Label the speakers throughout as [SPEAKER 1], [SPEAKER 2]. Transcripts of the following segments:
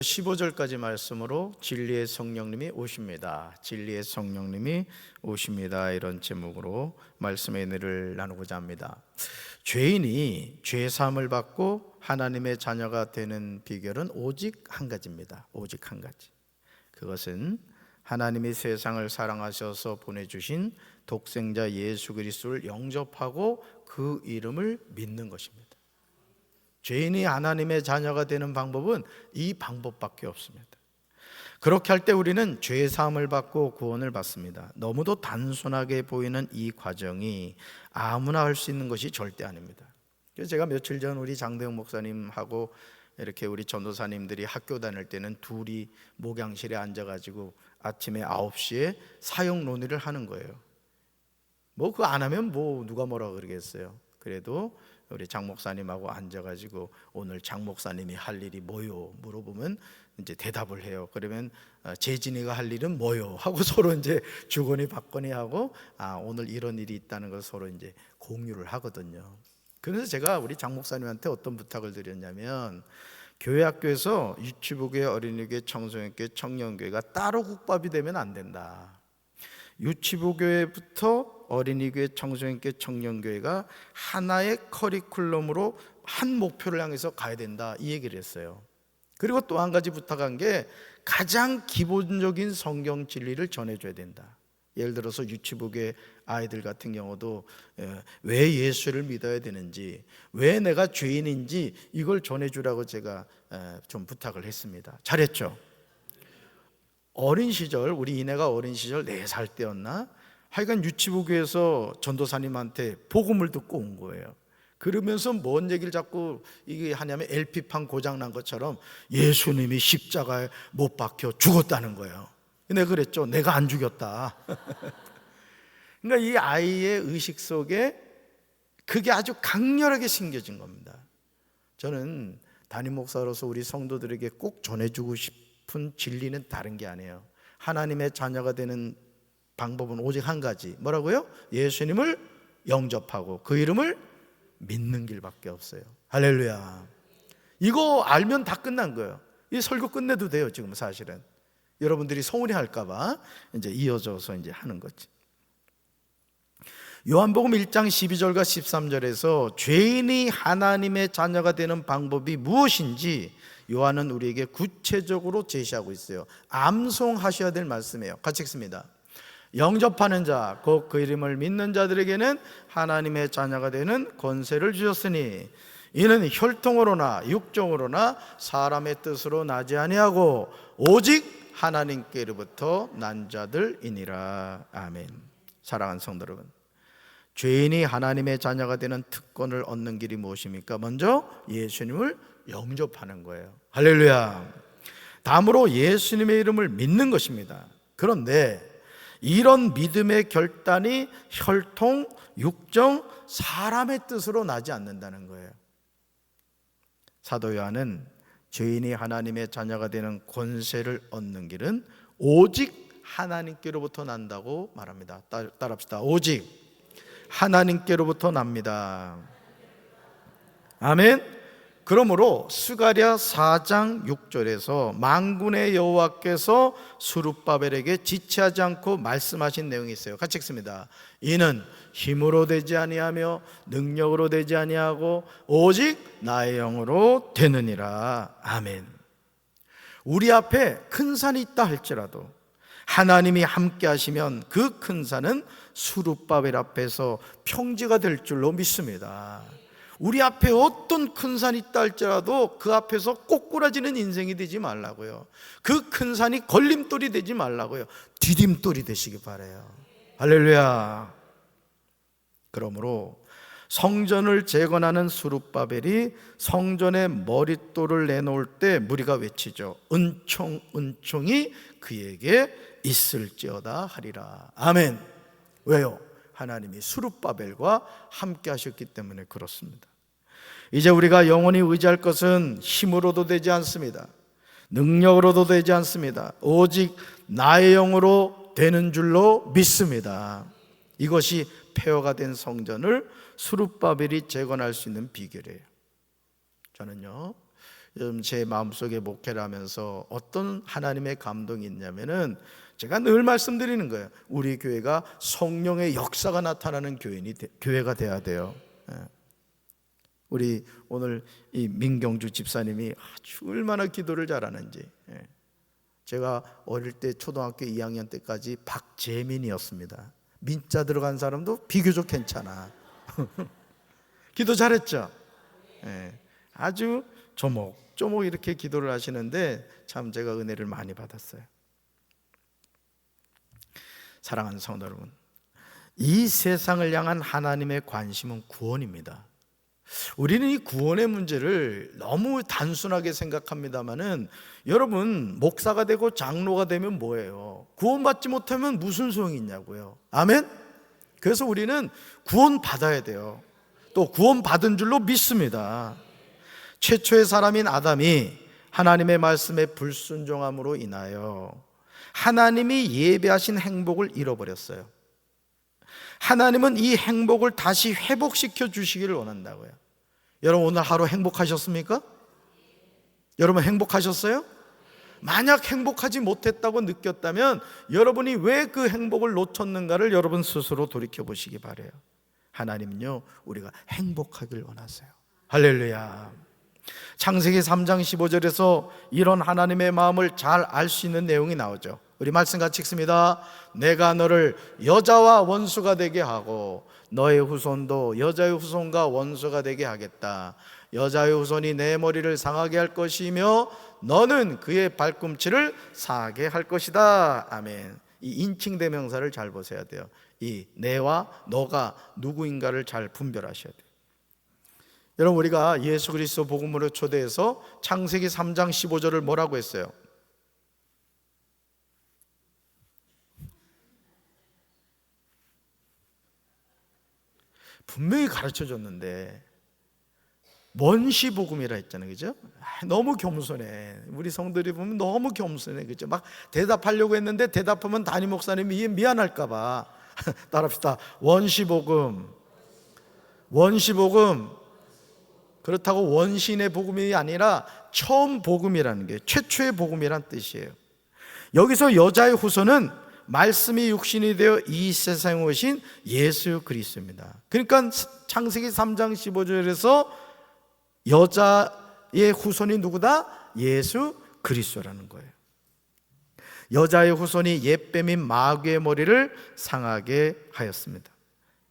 [SPEAKER 1] 15절까지 말씀으로 진리의 성령님이 오십니다. 진리의 성령님이 오십니다. 이런 제목으로 말씀의 은혜를 나누고자 합니다. 죄인이 죄사함을 받고 하나님의 자녀가 되는 비결은 오직 한 가지입니다. 오직 한 가지. 그것은 하나님이 세상을 사랑하셔서 보내주신 독생자 예수 그리스도를 영접하고 그 이름을 믿는 것입니다. 죄인이 하나님의 자녀가 되는 방법은 이 방법밖에 없습니다. 그렇게 할 때 우리는 죄 사함을 받고 구원을 받습니다. 너무도 단순하게 보이는 이 과정이 아무나 할 수 있는 것이 절대 아닙니다. 그래서 제가 며칠 전 우리 장대영 목사님하고 이렇게 우리 전도사님들이 학교 다닐 때는 둘이 목양실에 앉아가지고 아침에 9시에 사역 논의를 하는 거예요. 뭐 그거 안 하면 뭐 누가 뭐라 그러겠어요. 그래도 우리 장 목사님하고 앉아가지고 오늘 장 목사님이 할 일이 뭐요? 물어보면 이제 대답을 해요. 그러면 재진이가 할 일은 뭐요? 하고 서로 이제 주거니 받거니 하고 오늘 이런 일이 있다는 걸 서로 이제 공유를 하거든요. 그래서 제가 우리 장 목사님한테 어떤 부탁을 드렸냐면 교회 학교에서 유치부교회, 어린이교회, 청소년교회, 청년교회가 따로 국밥이 되면 안 된다. 유치부교회부터 어린이교회, 청소년교회, 청년교회가 하나의 커리큘럼으로 한 목표를 향해서 가야 된다, 이 얘기를 했어요. 그리고 또 한 가지 부탁한 게 가장 기본적인 성경 진리를 전해줘야 된다. 예를 들어서 유치부교회 아이들 같은 경우도 왜 예수를 믿어야 되는지, 왜 내가 죄인인지 이걸 전해주라고 제가 좀 부탁을 했습니다. 잘했죠? 어린 시절, 우리 이내가 어린 시절 4살 때였나? 하여간 유치부교에서 전도사님한테 복음을 듣고 온 거예요. 그러면서 뭔 얘기를 자꾸 이게 하냐면 LP판 고장난 것처럼 예수님이 십자가에 못 박혀 죽었다는 거예요. 내가 그랬죠. 내가 안 죽였다. 그러니까 이 아이의 의식 속에 그게 아주 강렬하게 심겨진 겁니다. 저는 담임 목사로서 우리 성도들에게 꼭 전해주고 싶은 진리는 다른 게 아니에요. 하나님의 자녀가 되는 방법은 오직 한 가지. 뭐라고요? 예수님을 영접하고 그 이름을 믿는 길밖에 없어요. 할렐루야. 이거 알면 다 끝난 거예요. 이 설교 끝내도 돼요. 지금 사실은 여러분들이 서운해 할까봐 이제 이어져서 이제 하는 거지. 요한복음 1장 12절과 13절에서 죄인이 하나님의 자녀가 되는 방법이 무엇인지 요한은 우리에게 구체적으로 제시하고 있어요. 암송하셔야 될 말씀이에요. 같이 읽습니다. 영접하는 자, 곧 그 이름을 믿는 자들에게는 하나님의 자녀가 되는 권세를 주셨으니 이는 혈통으로나 육정으로나 사람의 뜻으로 나지 아니하고 오직 하나님께로부터 난 자들이니라. 아멘. 사랑하는 성도 여러분, 죄인이 하나님의 자녀가 되는 특권을 얻는 길이 무엇입니까? 먼저 예수님을 영접하는 거예요. 할렐루야. 다음으로 예수님의 이름을 믿는 것입니다. 그런데 이런 믿음의 결단이 혈통, 육정, 사람의 뜻으로 나지 않는다는 거예요. 사도 요한은 죄인이 하나님의 자녀가 되는 권세를 얻는 길은 오직 하나님께로부터 난다고 말합니다. 따라합시다. 오직 하나님께로부터 납니다. 아멘. 그러므로 스가랴 4장 6절에서 만군의 여호와께서 스룹바벨에게 지체하지 않고 말씀하신 내용이 있어요. 같이 읽습니다. 이는 힘으로 되지 아니하며 능력으로 되지 아니하고 오직 나의 영으로 되느니라. 아멘. 우리 앞에 큰 산이 있다 할지라도 하나님이 함께 하시면 그 큰 산은 스룹바벨 앞에서 평지가 될 줄로 믿습니다. 우리 앞에 어떤 큰 산이 있다 할지라도 그 앞에서 꼬꾸라지는 인생이 되지 말라고요. 그 큰 산이 걸림돌이 되지 말라고요. 디딤돌이 되시기 바라요. 할렐루야. 그러므로 성전을 재건하는 스룹바벨이 성전의 머릿돌을 내놓을 때 무리가 외치죠. 은총 은총이 그에게 있을지어다 하리라. 아멘. 왜요? 하나님이 스룹바벨과 함께 하셨기 때문에 그렇습니다. 이제 우리가 영원히 의지할 것은 힘으로도 되지 않습니다. 능력으로도 되지 않습니다. 오직 나의 영으로 되는 줄로 믿습니다. 이것이 폐허가 된 성전을 스룹바벨이 재건할 수 있는 비결이에요. 저는요, 제 마음속에 목회를 하면서 어떤 하나님의 감동이 있냐면은, 제가 늘 말씀드리는 거예요. 우리 교회가 성령의 역사가 나타나는 교회가 돼야 돼요. 우리 오늘 이 민경주 집사님이 아주 얼마나 기도를 잘하는지. 제가 어릴 때 초등학교 2학년 때까지 박재민이었습니다. 민자 들어간 사람도 비교적 괜찮아. 기도 잘했죠. 아주 조목조목 이렇게 기도를 하시는데 참 제가 은혜를 많이 받았어요. 사랑하는 성도 여러분, 이 세상을 향한 하나님의 관심은 구원입니다. 우리는 이 구원의 문제를 너무 단순하게 생각합니다마는, 여러분, 목사가 되고 장로가 되면 뭐예요? 구원받지 못하면 무슨 소용이 있냐고요. 아멘? 그래서 우리는 구원받아야 돼요. 또 구원받은 줄로 믿습니다. 최초의 사람인 아담이 하나님의 말씀에 불순종함으로 인하여 하나님이 예배하신 행복을 잃어버렸어요. 하나님은 이 행복을 다시 회복시켜 주시기를 원한다고요. 여러분, 오늘 하루 행복하셨습니까? 여러분 행복하셨어요? 만약 행복하지 못했다고 느꼈다면 여러분이 왜 그 행복을 놓쳤는가를 여러분 스스로 돌이켜 보시기 바라요. 하나님은요, 우리가 행복하길 원하세요. 할렐루야. 창세기 3장 15절에서 이런 하나님의 마음을 잘 알 수 있는 내용이 나오죠. 우리 말씀 같이 읽습니다. 내가 너를 여자와 원수가 되게 하고 너의 후손도 여자의 후손과 원수가 되게 하겠다. 여자의 후손이 내 머리를 상하게 할 것이며 너는 그의 발꿈치를 상하게 할 것이다. 아멘. 이 인칭 대명사를 잘 보셔야 돼요. 이 내와 너가 누구인가를 잘 분별하셔야 돼요. 여러분, 우리가 예수 그리스도 복음으로 초대해서 창세기 3장 15절을 뭐라고 했어요? 분명히 가르쳐 줬는데 원시 복음이라 했잖아요. 그죠? 너무 겸손해. 우리 성들이 보면 너무 겸손해. 그죠? 막 대답하려고 했는데 대답하면 담임 목사님이 미안할까 봐. 따라합시다. 원시 복음. 원시 복음. 그렇다고 원신의 복음이 아니라 처음 복음이라는 게 최초의 복음이란 뜻이에요. 여기서 여자의 후손은 말씀이 육신이 되어 이 세상에 오신 예수 그리스도입니다. 그러니까 창세기 3장 15절에서 여자의 후손이 누구다? 예수 그리스도라는 거예요. 여자의 후손이 옛뱀인 마귀의 머리를 상하게 하였습니다.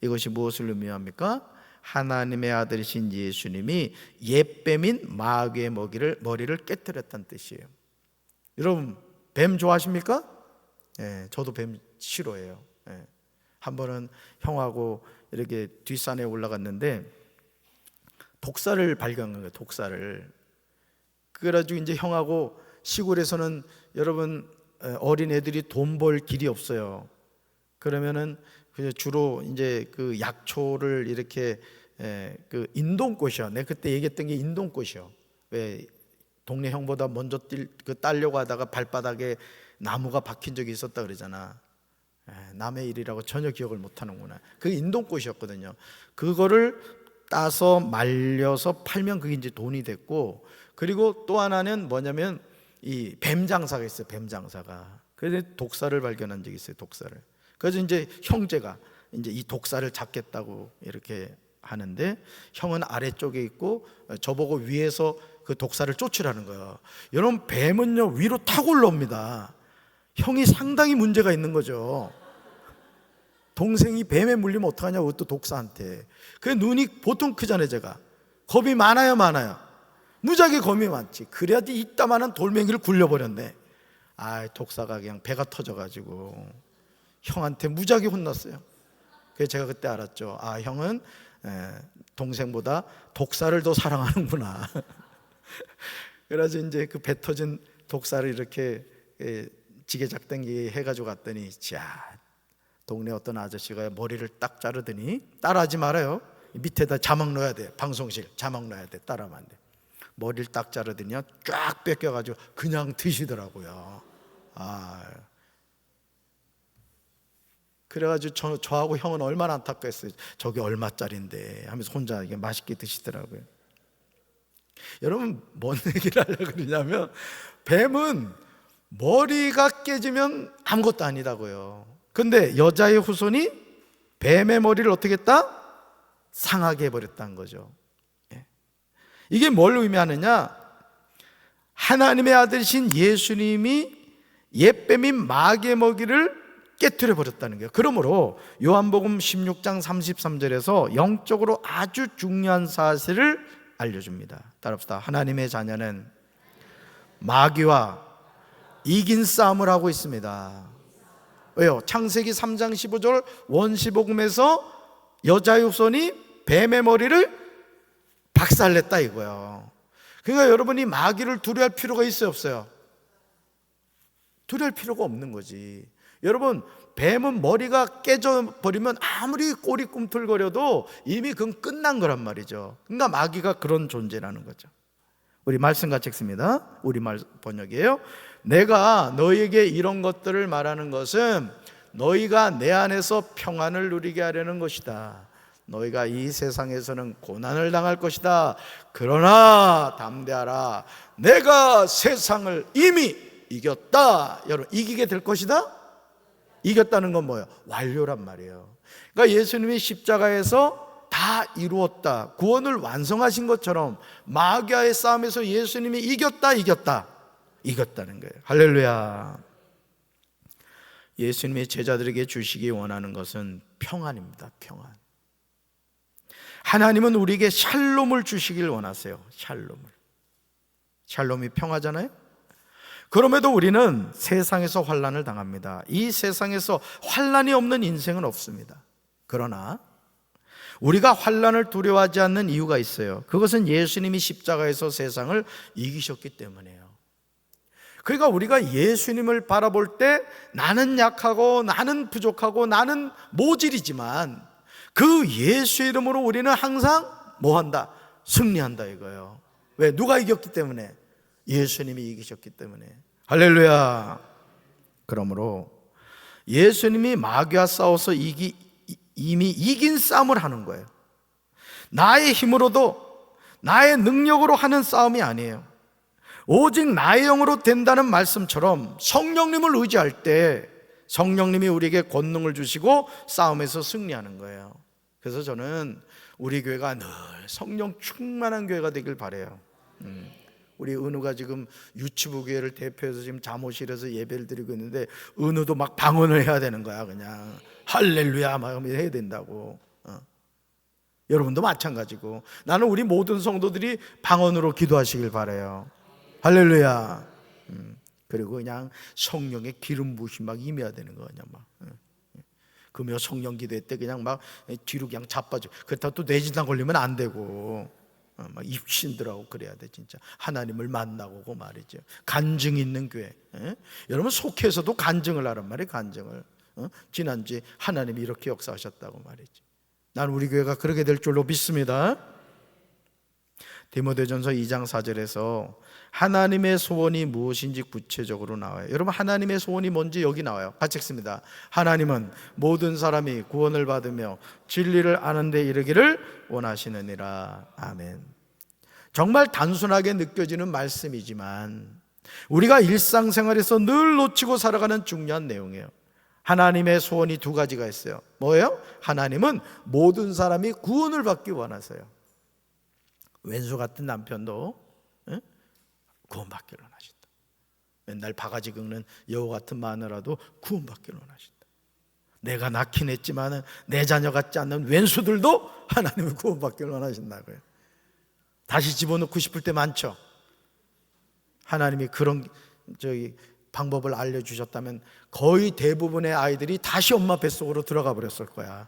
[SPEAKER 1] 이것이 무엇을 의미합니까? 하나님의 아들이신 예수님이 옛뱀인 마귀의 머리를 깨뜨렸다는 뜻이에요. 여러분, 뱀 좋아하십니까? 저도 뱀 싫어해요. 한 번은 형하고 이렇게 뒷산에 올라갔는데 독사를 발견한 거예요. 독사를. 그래가지고 이제 형하고, 시골에서는 여러분 어린 애들이 돈 벌 길이 없어요. 그러면은 주로 이제 그 약초를 이렇게 그 인동꽃이요. 내가 그때 얘기했던 게 인동꽃이요. 왜 동네 형보다 먼저 따려고 하다가 발바닥에 나무가 박힌 적이 있었다 그러잖아. 남의 일이라고 전혀 기억을 못 하는구나. 그게 인동꽃이었거든요. 그거를 따서 말려서 팔면 그게 이제 돈이 됐고, 그리고 또 하나는 뭐냐면 이 뱀 장사가 있어요. 뱀 장사가. 그래서 독사를 발견한 적이 있어요. 독사를. 그래서 이제 형제가 이제 이 독사를 잡겠다고 이렇게 하는데, 형은 아래쪽에 있고 저보고 위에서 그 독사를 쫓으라는 거예요. 여러분, 뱀은요 위로 탁 올라옵니다. 형이 상당히 문제가 있는 거죠. 동생이 뱀에 물리면 어떡하냐고, 그것도 독사한테. 그 눈이 보통 크잖아요. 제가 겁이 많아요, 많아요. 무지하게 겁이 많지. 그래야지 이따만한 돌멩이를 굴려버렸네. 독사가 그냥 배가 터져가지고 형한테 무지하게 혼났어요. 그래서 제가 그때 알았죠. 형은 동생보다 독사를 더 사랑하는구나. 그래서 이제 그 배 터진 독사를 이렇게 지게작당기 해가지고 갔더니, 동네 어떤 아저씨가 머리를 딱 자르더니, 따라하지 말아요. 밑에다 자막 넣어야 돼. 방송실 자막 넣어야 돼. 따라하면 안 돼. 머리를 딱 자르더니 쫙 뺏겨가지고 그냥 드시더라고요. 그래가지고 저하고 형은 얼마나 안타까웠어요. 저게 얼마짜린데 하면서 혼자 이게 맛있게 드시더라고요. 여러분 뭔 얘기를 하려고 그러냐면 뱀은 머리가 깨지면 아무것도 아니다고요. 근데 여자의 후손이 뱀의 머리를 어떻게 했다? 상하게 해버렸다는 거죠. 이게 뭘 의미하느냐? 하나님의 아들이신 예수님이 옛뱀인 마귀의 먹이를 깨트려 버렸다는 거예요. 그러므로 요한복음 16장 33절에서 영적으로 아주 중요한 사실을 알려줍니다. 따라합시다. 하나님의 자녀는 마귀와 이긴 싸움을 하고 있습니다. 왜요? 창세기 3장 15절 원시복음에서 여자의 후손이 뱀의 머리를 박살냈다 이거예요. 그러니까 여러분이 마귀를 두려워할 필요가 있어요, 없어요? 두려워할 필요가 없는 거지. 여러분, 뱀은 머리가 깨져버리면 아무리 꼬리 꿈틀거려도 이미 그건 끝난 거란 말이죠. 그러니까 마귀가 그런 존재라는 거죠. 우리 말씀 같이 읽습니다. 우리말 번역이에요. 내가 너희에게 이런 것들을 말하는 것은 너희가 내 안에서 평안을 누리게 하려는 것이다. 너희가 이 세상에서는 고난을 당할 것이다. 그러나 담대하라. 내가 세상을 이미 이겼다. 여러분, 이기게 될 것이다? 이겼다는 건 뭐예요? 완료란 말이에요. 그러니까 예수님이 십자가에서 다 이루었다, 구원을 완성하신 것처럼 마귀와의 싸움에서 예수님이 이겼다는 거예요. 할렐루야. 예수님이 제자들에게 주시기 원하는 것은 평안입니다. 평안. 하나님은 우리에게 샬롬을 주시길 원하세요. 샬롬이 평화잖아요. 그럼에도 우리는 세상에서 환난을 당합니다. 이 세상에서 환난이 없는 인생은 없습니다. 그러나 우리가 환난을 두려워하지 않는 이유가 있어요. 그것은 예수님이 십자가에서 세상을 이기셨기 때문이에요. 그러니까 우리가 예수님을 바라볼 때 나는 약하고 나는 부족하고 나는 모질이지만 그 예수 이름으로 우리는 항상 뭐한다? 승리한다 이거예요. 왜? 누가 이겼기 때문에? 예수님이 이기셨기 때문에. 할렐루야. 그러므로 예수님이 마귀와 싸워서 이미 이긴 싸움을 하는 거예요. 나의 힘으로도 나의 능력으로 하는 싸움이 아니에요. 오직 나의 영으로 된다는 말씀처럼 성령님을 의지할 때 성령님이 우리에게 권능을 주시고 싸움에서 승리하는 거예요. 그래서 저는 우리 교회가 늘 성령 충만한 교회가 되길 바라요. 우리 은우가 지금 유치부 교회를 대표해서 지금 잠옷실에서 예배를 드리고 있는데 은우도 막 방언을 해야 되는 거야. 그냥 할렐루야 막 해야 된다고. 여러분도 마찬가지고 나는 우리 모든 성도들이 방언으로 기도하시길 바라요. 할렐루야. 그리고 그냥 성령의 기름 부으심 막 임해야 되는 거 그냥 막. 그러면 성령 기도회 때 그냥 막 뒤로 그냥 자빠져. 그렇다고 또 뇌진탕 걸리면 안 되고 막 입신들하고 그래야 돼. 진짜 하나님을 만나고 그 말이죠. 간증 있는 교회. 여러분 속해서도 간증을 하란 말이에요. 간증을. 지난주에 하나님이 이렇게 역사하셨다고 말이죠. 난 우리 교회가 그렇게 될 줄로 믿습니다. 디모데전서 2장 4절에서 하나님의 소원이 무엇인지 구체적으로 나와요. 여러분 하나님의 소원이 뭔지 여기 나와요. 같이 읽습니다. 하나님은 모든 사람이 구원을 받으며 진리를 아는 데 이르기를 원하시느니라. 아멘. 정말 단순하게 느껴지는 말씀이지만 우리가 일상생활에서 늘 놓치고 살아가는 중요한 내용이에요. 하나님의 소원이 두 가지가 있어요. 뭐예요? 하나님은 모든 사람이 구원을 받기 원하세요. 왼수 같은 남편도 구원받기를 원하신다. 맨날 바가지 긁는 여우 같은 마누라도 구원받기를 원하신다. 내가 낳긴 했지만 내 자녀 같지 않는 왼수들도 하나님을 구원받기를 원하신다고요. 다시 집어넣고 싶을 때 많죠. 하나님이 그런 방법을 알려주셨다면 거의 대부분의 아이들이 다시 엄마 뱃속으로 들어가 버렸을 거야.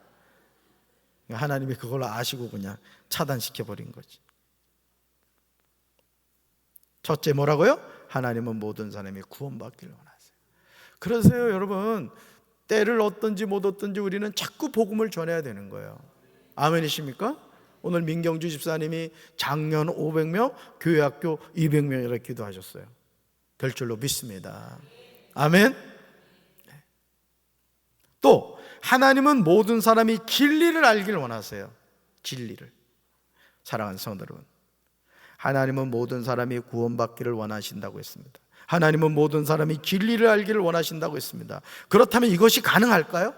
[SPEAKER 1] 하나님이 그걸 아시고 그냥 차단시켜버린 거지. 첫째 뭐라고요? 하나님은 모든 사람이 구원받기를 원하세요. 그러세요 여러분. 때를 얻든지 못 얻든지 우리는 자꾸 복음을 전해야 되는 거예요. 아멘이십니까? 오늘 민경주 집사님이 작년 500명, 교회학교 200명이라 기도하셨어요. 될 줄로 믿습니다. 아멘. 또 하나님은 모든 사람이 진리를 알기를 원하세요. 진리를. 사랑하는 성도 여러분, 하나님은 모든 사람이 구원받기를 원하신다고 했습니다. 하나님은 모든 사람이 진리를 알기를 원하신다고 했습니다. 그렇다면 이것이 가능할까요?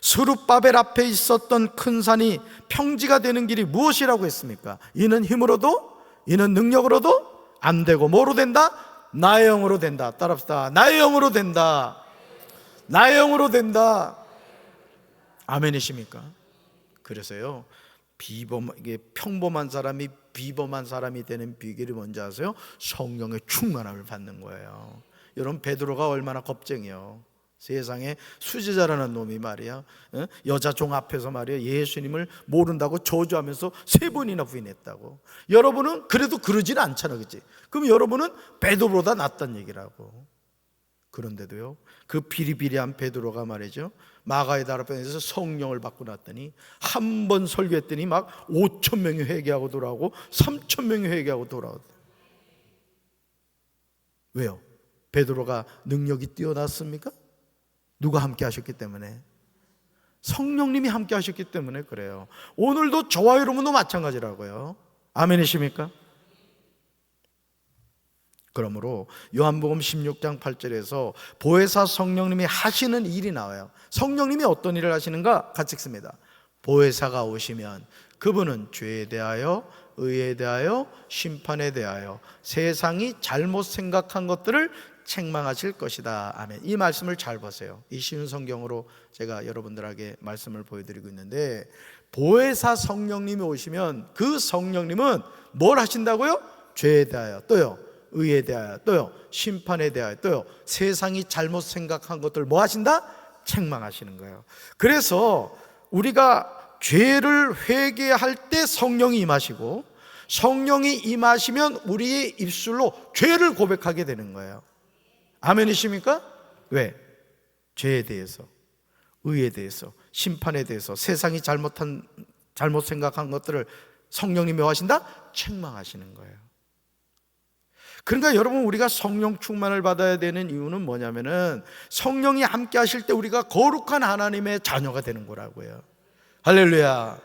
[SPEAKER 1] 스룹바벨 앞에 있었던 큰 산이 평지가 되는 길이 무엇이라고 했습니까? 이는 힘으로도, 이는 능력으로도 안 되고 뭐로 된다? 나의 영으로 된다. 따라합시다. 나의 영으로 된다. 나의 영으로 된다. 아멘이십니까? 그래서요, 이게 평범한 사람이 비범한 사람이 되는 비결이 뭔지 아세요? 성령의 충만함을 받는 거예요. 여러분, 베드로가 얼마나 겁쟁이요. 세상에 수제자라는 놈이 말이야, 여자 종 앞에서 말이야, 예수님을 모른다고 저주하면서 3번이나 부인했다고. 여러분은 그래도 그러지는 않잖아, 그치? 그럼 여러분은 베드로보다 낫단 얘기라고. 그런데도요, 그 비리비리한 베드로가 말이죠, 마가의 다락방에서 성령을 받고 났더니 한 번 설교했더니 막 5,000명이 회개하고 돌아오고 3,000명이 회개하고 돌아오고. 왜요? 베드로가 능력이 뛰어났습니까? 누가 함께 하셨기 때문에? 성령님이 함께 하셨기 때문에 그래요. 오늘도 저와 여러분도 마찬가지라고요. 아멘이십니까? 그러므로 요한복음 16장 8절에서 보혜사 성령님이 하시는 일이 나와요. 성령님이 어떤 일을 하시는가? 같이 읽습니다. 보혜사가 오시면 그분은 죄에 대하여, 의에 대하여, 심판에 대하여 세상이 잘못 생각한 것들을 책망하실 것이다. 아멘. 이 말씀을 잘 보세요. 이 쉬운 성경으로 제가 여러분들에게 말씀을 보여드리고 있는데, 보혜사 성령님이 오시면 그 성령님은 뭘 하신다고요? 죄에 대하여, 또요 의에 대하여, 또요 심판에 대하여, 또요 세상이 잘못 생각한 것들 뭐 하신다? 책망하시는 거예요. 그래서 우리가 죄를 회개할 때 성령이 임하시고, 성령이 임하시면 우리의 입술로 죄를 고백하게 되는 거예요. 아멘이십니까? 왜? 죄에 대해서, 의에 대해서, 심판에 대해서, 세상이 잘못 생각한 것들을 성령님이 뭐 하신다? 책망하시는 거예요. 그러니까 여러분, 우리가 성령 충만을 받아야 되는 이유는 뭐냐면은 성령이 함께 하실 때 우리가 거룩한 하나님의 자녀가 되는 거라고요. 할렐루야.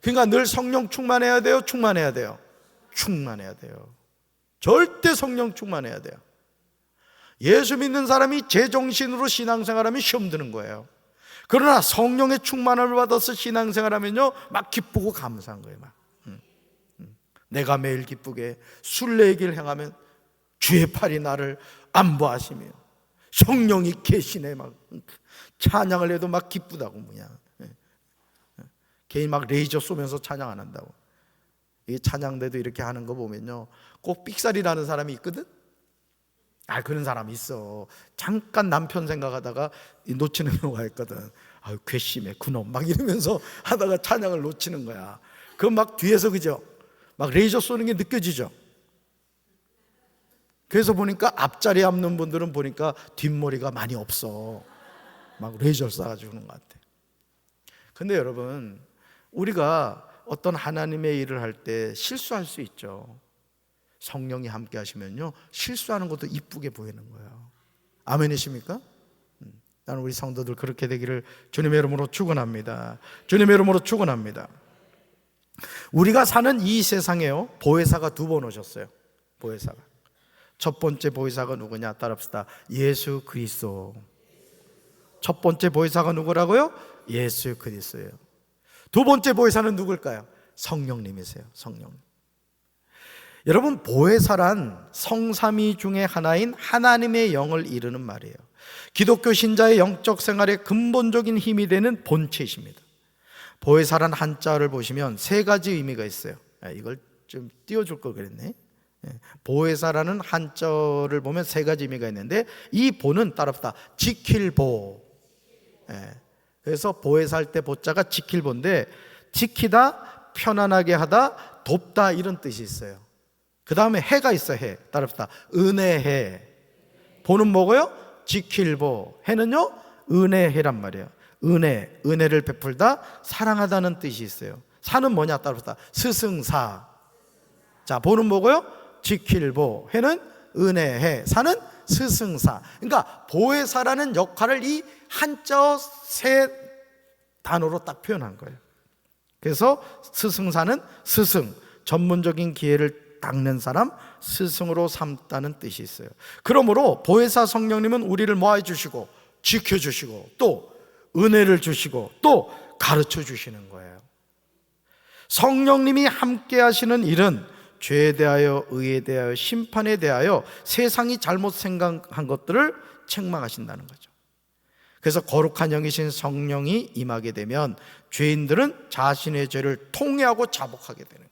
[SPEAKER 1] 그러니까 늘 성령 충만해야 돼요? 충만해야 돼요? 충만해야 돼요. 절대 성령 충만해야 돼요. 예수 믿는 사람이 제정신으로 신앙생활하면 시험 드는 거예요. 그러나 성령의 충만함을 받아서 신앙생활하면요, 막 기쁘고 감사한 거예요. 막 내가 매일 기쁘게 순례의 길 행하면 주의 팔이 나를 안보하시며 성령이 계시네. 막 찬양을 해도 막 기쁘다고. 뭐냐, 개인 막 레이저 쏘면서 찬양 안 한다고. 이 찬양대도 이렇게 하는 거 보면요, 꼭 삑사리 나는 사람이 있거든. 그런 사람이 있어. 잠깐 남편 생각하다가 놓치는 경우가 있거든. 괘씸해 그놈 막 이러면서 하다가 찬양을 놓치는 거야. 그 막 뒤에서, 그죠, 막 레이저 쏘는 게 느껴지죠. 그래서 보니까 앞자리에 앉는 분들은 보니까 뒷머리가 많이 없어. 막 레이저 쏴가지고 그런 것 같아. 근데 여러분, 우리가 어떤 하나님의 일을 할 때 실수할 수 있죠. 성령이 함께 하시면요, 실수하는 것도 이쁘게 보이는 거예요. 아멘이십니까? 나는 우리 성도들 그렇게 되기를 주님의 이름으로 축원합니다. 주님의 이름으로 축원합니다. 우리가 사는 이 세상에요, 보혜사가 2번 오셨어요. 보혜사가. 첫 번째 보혜사가 누구냐? 따라합시다. 예수 그리스도. 첫 번째 보혜사가 누구라고요? 예수 그리스도예요. 2번째 보혜사는 누굴까요? 성령님이세요. 성령님. 여러분, 보혜사란 성삼위 중에 하나인 하나님의 영을 이루는 말이에요. 기독교 신자의 영적 생활의 근본적인 힘이 되는 본체이십니다. 보혜사란 한자를 보시면 3가지 의미가 있어요. 이걸 좀 띄워줄 걸 그랬네. 보혜사라는 한자를 보면 3가지 의미가 있는데, 이 보는 따라합시다. 지킬 보. 그래서 보혜사 할 때 보자가 지킬 보인데, 지키다, 편안하게 하다, 돕다, 이런 뜻이 있어요. 그 다음에 해가 있어요. 해. 따라합시다. 은혜해. 보는 뭐고요? 지킬보. 해는요, 은혜해란 말이에요. 은혜를 베풀다, 사랑하다는 뜻이 있어요. 사는 뭐냐? 따라합시다. 스승사. 자, 보는 뭐고요? 지킬보. 해는 은혜해. 사는 스승사. 그러니까 보혜사라는 역할을 이 한자 3 단어로 딱 표현한 거예요. 그래서 스승사는 스승, 전문적인 기회를 닦는 사람, 스승으로 삼다는 뜻이 있어요. 그러므로 보혜사 성령님은 우리를 뭐 해주시고 지켜주시고 또 은혜를 주시고 또 가르쳐 주시는 거예요. 성령님이 함께 하시는 일은 죄에 대하여, 의에 대하여, 심판에 대하여 세상이 잘못 생각한 것들을 책망하신다는 거죠. 그래서 거룩한 영이신 성령이 임하게 되면 죄인들은 자신의 죄를 통회하고 자복하게 되는 거예요.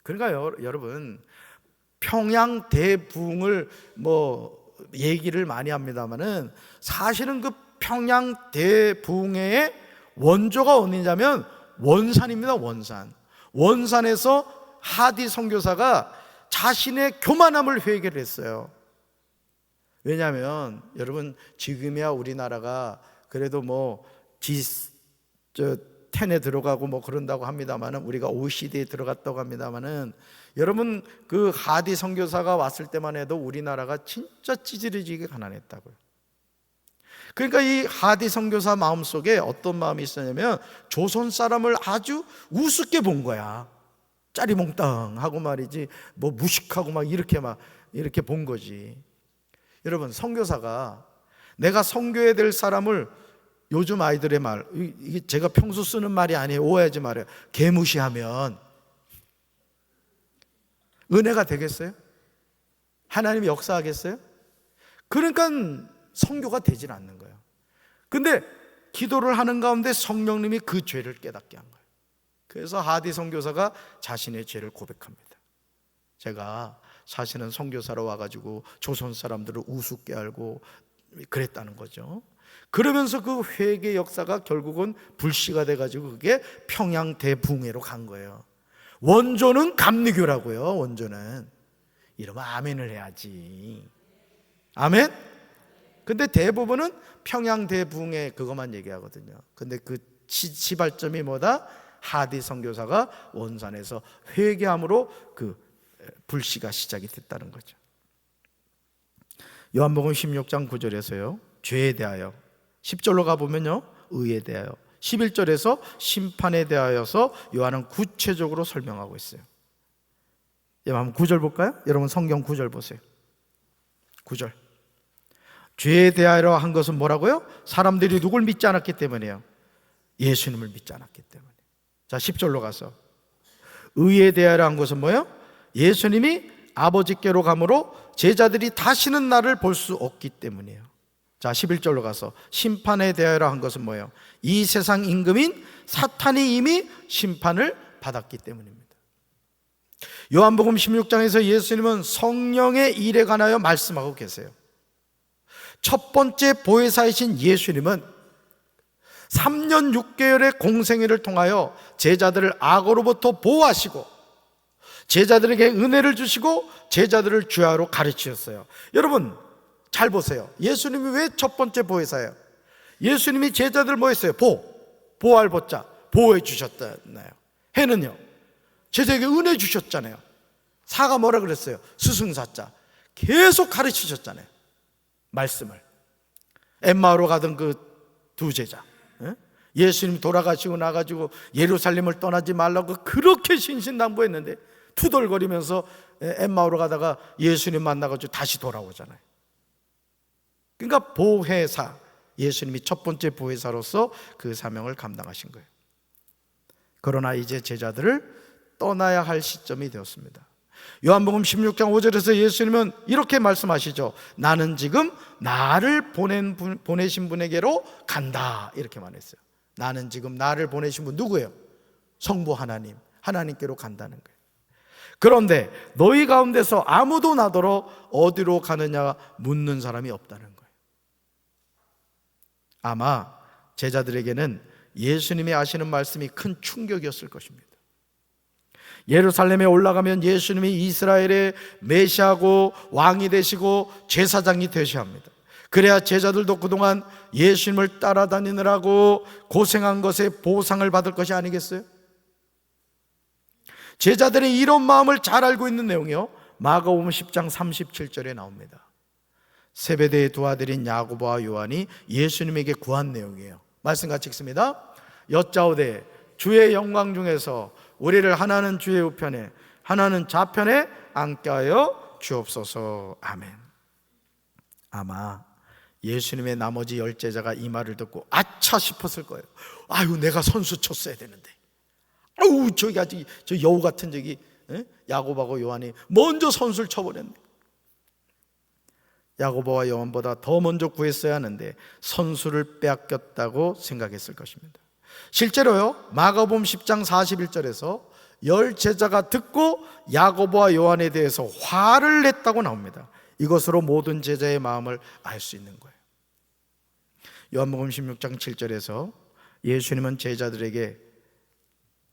[SPEAKER 1] 그러니까 여러분, 평양 대부흥을 얘기를 많이 합니다만은 사실은 그 평양 대부흥의 원조가 어디냐면 원산입니다. 원산에서 하디 선교사가 자신의 교만함을 회개를 했어요. 왜냐하면 여러분, 지금이야 우리나라가 그래도 G10에 들어가고 그런다고 합니다만은, 우리가 OECD에 들어갔다고 합니다만은, 여러분 그 하디 선교사가 왔을 때만 해도 우리나라가 진짜 찌질해지게 가난했다고요. 그러니까 이 하디 선교사 마음속에 어떤 마음이 있었냐면 조선 사람을 아주 우습게 본 거야. 짜리몽땅하고 말이지, 무식하고 이렇게 본 거지. 여러분, 선교사가 내가 선교해야 될 사람을, 요즘 아이들의 말, 이게 제가 평소 쓰는 말이 아니에요, 오해하지 말아요, 개무시하면 은혜가 되겠어요? 하나님이 역사하겠어요? 그러니까 선교가 되질 않는 거예요. 근데 기도를 하는 가운데 성령님이 그 죄를 깨닫게 한 거예요. 그래서 하디 선교사가 자신의 죄를 고백합니다. 제가 사실은 선교사로 와가지고 조선 사람들을 우습게 알고 그랬다는 거죠. 그러면서 그 회개 역사가 결국은 불씨가 돼가지고 그게 평양 대붕해로 간 거예요. 원조는 감리교라고요. 원조는. 이러면 아멘을 해야지. 아멘? 근데 대부분은 평양 대붕해 그것만 얘기하거든요. 근데 그 시발점이 뭐다? 하디 선교사가 원산에서 회개함으로 그 불씨가 시작이 됐다는 거죠. 요한복음 16장 9절에서요 죄에 대하여, 10절로 가보면요 의에 대하여, 11절에서 심판에 대하여서 요한은 구체적으로 설명하고 있어요. 한번 9절 볼까요? 여러분 성경 9절 보세요. 9절, 죄에 대하여 한 것은 뭐라고요? 사람들이 누굴 믿지 않았기 때문이에요. 예수님을 믿지 않았기 때문에. 자, 10절로 가서 의에 대하여 한 것은 뭐예요? 예수님이 아버지께로 가므로 제자들이 다시는 나를 볼 수 없기 때문이에요. 자, 11절로 가서 심판에 대하여 한 것은 뭐예요? 이 세상 임금인 사탄이 이미 심판을 받았기 때문입니다. 요한복음 16장에서 예수님은 성령의 일에 관하여 말씀하고 계세요. 첫 번째 보혜사이신 예수님은 3년 6개월의 공생애를 통하여 제자들을 악으로부터 보호하시고 제자들에게 은혜를 주시고 제자들을 주야로 가르치셨어요. 여러분 잘 보세요. 예수님이 왜 첫 번째 보혜사예요? 예수님이 제자들을 뭐 했어요? 보호할 보자, 보호해 주셨잖아요. 해는요, 제자에게 은혜 주셨잖아요. 사가 뭐라 그랬어요? 스승사자. 계속 가르치셨잖아요. 말씀을. 엠마오로 가던 그 두 제자, 예수님 돌아가시고 나가지고 예루살렘을 떠나지 말라고 그렇게 신신당부했는데 투덜거리면서 엠마오로 가다가 예수님 만나가지고 다시 돌아오잖아요. 그러니까 보혜사, 예수님이 첫 번째 보혜사로서 그 사명을 감당하신 거예요. 그러나 이제 제자들을 떠나야 할 시점이 되었습니다. 요한복음 16장 5절에서 예수님은 이렇게 말씀하시죠. 나는 지금 나를 보내신 분에게로 간다, 이렇게 말했어요. 나는 지금 나를 보내신 분 누구예요? 성부 하나님, 하나님께로 간다는 거예요. 그런데 너희 가운데서 아무도 나더러 어디로 가느냐 묻는 사람이 없다는 거예요. 아마 제자들에게는 예수님이 하시는 말씀이 큰 충격이었을 것입니다. 예루살렘에 올라가면 예수님이 이스라엘의 메시아고 왕이 되시고 제사장이 되셔야 합니다. 그래야 제자들도 그동안 예수님을 따라다니느라고 고생한 것에 보상을 받을 것이 아니겠어요? 제자들의 이런 마음을 잘 알고 있는 내용이요, 마가복음 10장 37절에 나옵니다. 세베대의 두 아들인 야고보와 요한이 예수님에게 구한 내용이에요. 말씀 같이 읽습니다. 여짜오되 주의 영광 중에서 우리를 하나는 주의 우편에 하나는 좌편에 앉게 하여 주옵소서. 아멘. 아마 예수님의 나머지 10제자가 이 말을 듣고 아차 싶었을 거예요. 아유, 내가 선수 쳤어야 되는데, 아유, 저기 아직 저 여우 같은 저기 야고보하고 요한이 먼저 선수를 쳐버렸네. 야고보와 요한보다 더 먼저 구했어야 하는데 선수를 빼앗겼다고 생각했을 것입니다. 실제로요, 마가복음 10장 41절에서 10제자가 듣고 야고보와 요한에 대해서 화를 냈다고 나옵니다. 이것으로 모든 제자의 마음을 알 수 있는 거예요. 요한복음 16장 7절에서 예수님은 제자들에게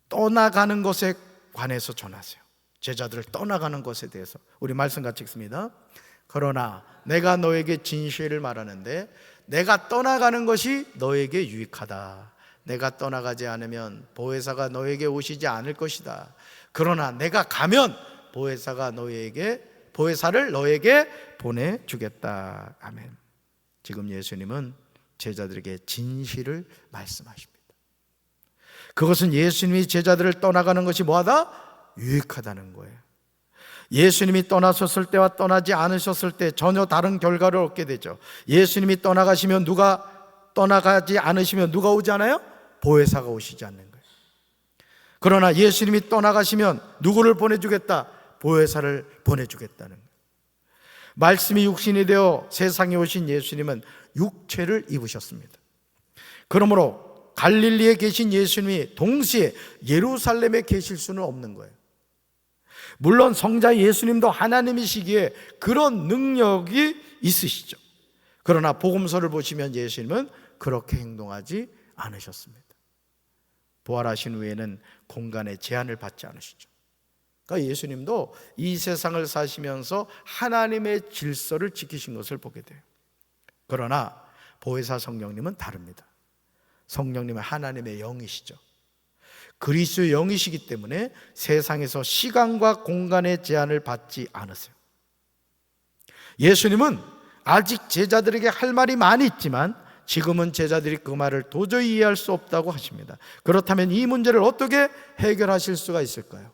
[SPEAKER 1] 떠나가는 것에 관해서 전하세요. 제자들을 떠나가는 것에 대해서 우리 말씀 같이 읽습니다. 그러나 내가 너에게 진실을 말하는데 내가 떠나가는 것이 너에게 유익하다. 내가 떠나가지 않으면 보혜사가 너에게 오시지 않을 것이다. 그러나 내가 가면 보혜사를 너에게 보내주겠다. 아멘. 지금 예수님은 제자들에게 진실을 말씀하십니다. 그것은 예수님이 제자들을 떠나가는 것이 뭐하다? 유익하다는 거예요. 예수님이 떠나셨을 때와 떠나지 않으셨을 때 전혀 다른 결과를 얻게 되죠. 예수님이 떠나가지 않으시면 누가 오지 않아요? 보혜사가 오시지 않는 거예요. 그러나 예수님이 떠나가시면 누구를 보내주겠다? 보혜사를 보내주겠다는 거예요. 말씀이 육신이 되어 세상에 오신 예수님은 육체를 입으셨습니다. 그러므로 갈릴리에 계신 예수님이 동시에 예루살렘에 계실 수는 없는 거예요. 물론 성자 예수님도 하나님이시기에 그런 능력이 있으시죠. 그러나 복음서를 보시면 예수님은 그렇게 행동하지 않으셨습니다. 부활하신 후에는 공간에 제한을 받지 않으시죠. 그러니까 예수님도 이 세상을 사시면서 하나님의 질서를 지키신 것을 보게 돼요. 그러나 보혜사 성령님은 다릅니다. 성령님은 하나님의 영이시죠. 그리스도의 영이시기 때문에 세상에서 시간과 공간의 제한을 받지 않으세요. 예수님은 아직 제자들에게 할 말이 많이 있지만 지금은 제자들이 그 말을 도저히 이해할 수 없다고 하십니다. 그렇다면 이 문제를 어떻게 해결하실 수가 있을까요?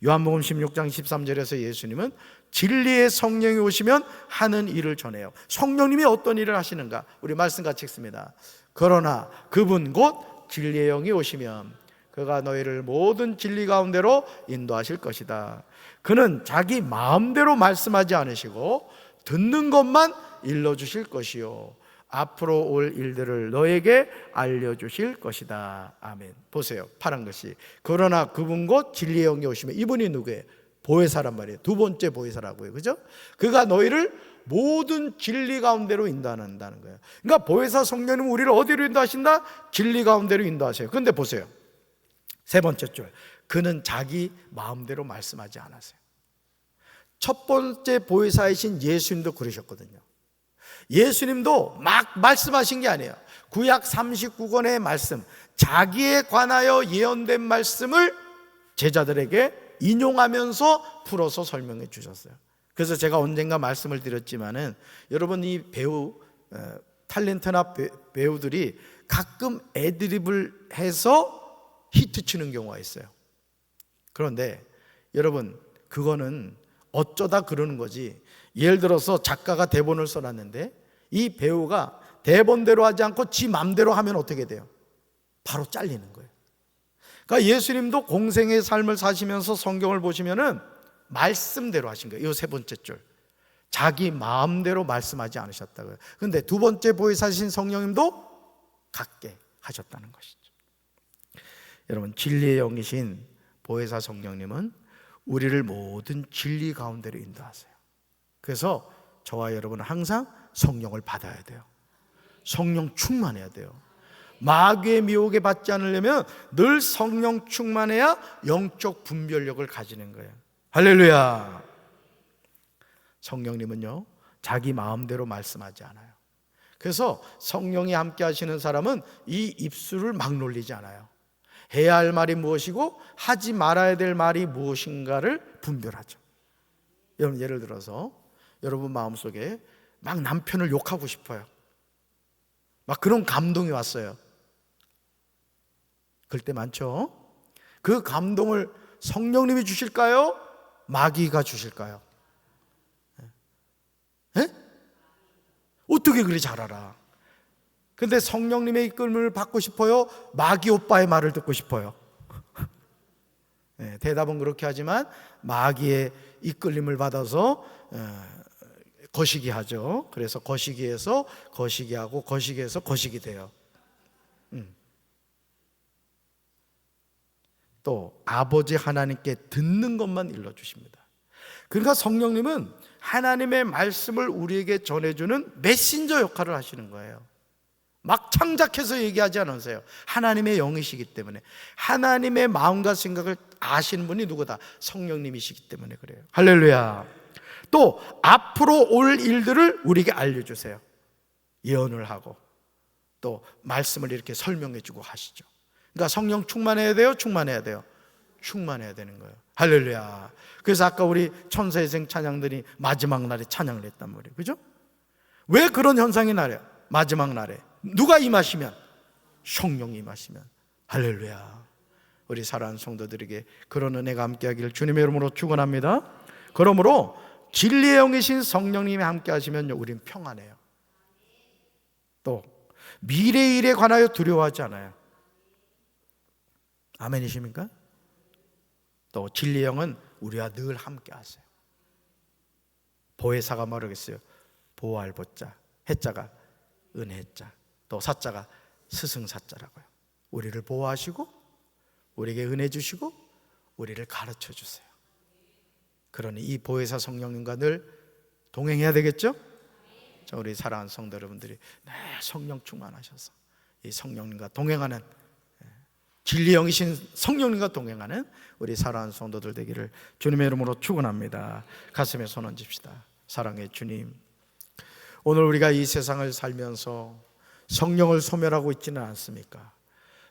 [SPEAKER 1] 요한복음 16장 13절에서 예수님은 진리의 성령이 오시면 하는 일을 전해요. 성령님이 어떤 일을 하시는가? 우리 말씀 같이 읽습니다. 그러나 그분 곧 진리의 영이 오시면 그가 너희를 모든 진리 가운데로 인도하실 것이다. 그는 자기 마음대로 말씀하지 않으시고 듣는 것만 일러주실 것이요 앞으로 올 일들을 너에게 알려주실 것이다. 아멘. 보세요, 파란 것이. 그러나 그분 곧 진리의 영이 오시면, 이분이 누구예요? 보혜사란 말이에요. 두 번째 보혜사라고요. 그죠? 그가 너희를 모든 진리 가운데로 인도한다는 거예요. 그러니까 보혜사 성령님은 우리를 어디로 인도하신다? 진리 가운데로 인도하세요. 그런데 보세요, 세 번째 줄, 그는 자기 마음대로 말씀하지 않으세요. 첫 번째 보혜사이신 예수님도 그러셨거든요. 예수님도 막 말씀하신 게 아니에요. 구약 39권의 말씀, 자기에 관하여 예언된 말씀을 제자들에게 인용하면서 풀어서 설명해 주셨어요. 그래서 제가 언젠가 말씀을 드렸지만은 여러분, 이 탤런트나 배우들이 가끔 애드립을 해서 히트 치는 경우가 있어요. 그런데 여러분, 그거는 어쩌다 그러는 거지. 예를 들어서 작가가 대본을 써놨는데 이 배우가 대본대로 하지 않고 지 맘대로 하면 어떻게 돼요? 바로 잘리는 거예요. 그러니까 예수님도 공생의 삶을 사시면서 성경을 보시면은 말씀대로 하신 거예요. 이 세 번째 줄, 자기 마음대로 말씀하지 않으셨다고요. 그런데 두 번째 보혜사신 성령님도 같게 하셨다는 것이죠. 여러분, 진리의 영이신 보혜사 성령님은 우리를 모든 진리 가운데로 인도하세요. 그래서 저와 여러분은 항상 성령을 받아야 돼요. 성령 충만해야 돼요. 마귀의 미혹에 받지 않으려면 늘 성령 충만해야 영적 분별력을 가지는 거예요. 할렐루야. 성령님은요, 자기 마음대로 말씀하지 않아요. 그래서 성령이 함께 하시는 사람은 이 입술을 막 놀리지 않아요. 해야 할 말이 무엇이고 하지 말아야 될 말이 무엇인가를 분별하죠. 여러분, 예를 들어서 여러분 마음속에 막 남편을 욕하고 싶어요. 막 그런 감동이 왔어요. 그럴 때 많죠. 그 감동을 성령님이 주실까요? 마귀가 주실까요? 에? 어떻게 그리 잘 알아? 근데 성령님의 이끌림을 받고 싶어요? 마귀 오빠의 말을 듣고 싶어요? 네, 대답은 그렇게 하지만 마귀의 이끌림을 받아서 거시기 하죠. 그래서 거시기에서 거시기하고 거시기에서 거시기 돼요. 또 아버지 하나님께 듣는 것만 일러주십니다. 그러니까 성령님은 하나님의 말씀을 우리에게 전해주는 메신저 역할을 하시는 거예요. 막 창작해서 얘기하지 않으세요. 하나님의 영이시기 때문에, 하나님의 마음과 생각을 아시는 분이 누구다? 성령님이시기 때문에 그래요. 할렐루야. 또 앞으로 올 일들을 우리에게 알려주세요. 예언을 하고 또 말씀을 이렇게 설명해 주고 하시죠. 그러니까 성령 충만해야 돼요? 충만해야 돼요? 충만해야 되는 거예요. 할렐루야. 그래서 아까 우리 천사의생 찬양들이 마지막 날에 찬양을 했단 말이에요. 그죠? 왜 그런 현상이 나요? 마지막 날에 누가 임하시면? 성령이 임하시면. 할렐루야. 우리 사랑하는 성도들에게 그런 은혜가 함께하기를 주님의 이름으로 축원합니다. 그러므로 진리의 영이신 성령님이 함께 하시면 우리는 평안해요. 또 미래의 일에 관하여 두려워하지 않아요. 아멘이십니까? 또 진리의 영은 우리와 늘 함께 하세요. 보혜사가 뭐라겠어요? 보호할 보자, 해자가 은혜자, 또 사자가 스승사자라고요. 우리를 보호하시고 우리에게 은혜 주시고 우리를 가르쳐 주세요. 그러니 이 보혜사 성령님과 늘 동행해야 되겠죠? 자, 우리 사랑하는 성도 여러분들이 성령 충만하셔서 이 성령님과 동행하는, 진리 영이신 성령님과 동행하는 우리 사랑하는 성도들 되기를 주님의 이름으로 축원합니다. 가슴에 손 얹읍시다. 사랑의 주님, 오늘 우리가 이 세상을 살면서 성령을 소멸하고 있지는 않습니까?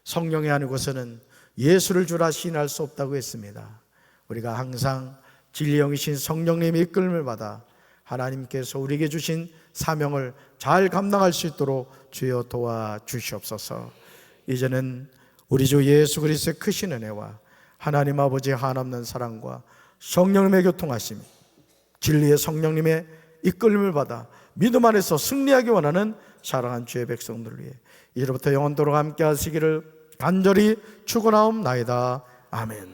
[SPEAKER 1] 성령이 아니고서는 예수를 주라 시인할 수 없다고 했습니다. 우리가 항상 진리 영이신 성령님의 이끌림을 받아 하나님께서 우리에게 주신 사명을 잘 감당할 수 있도록 주여 도와주시옵소서. 이제는 우리 주 예수 그리스도의 크신 은혜와 하나님 아버지의 한없는 사랑과 성령님의 교통하심, 진리의 성령님의 이끌림을 받아 믿음 안에서 승리하기 원하는 사랑한 주의 백성들을 위해 이제부터 영원토록 함께 하시기를 간절히 축원하옵나이다. 아멘.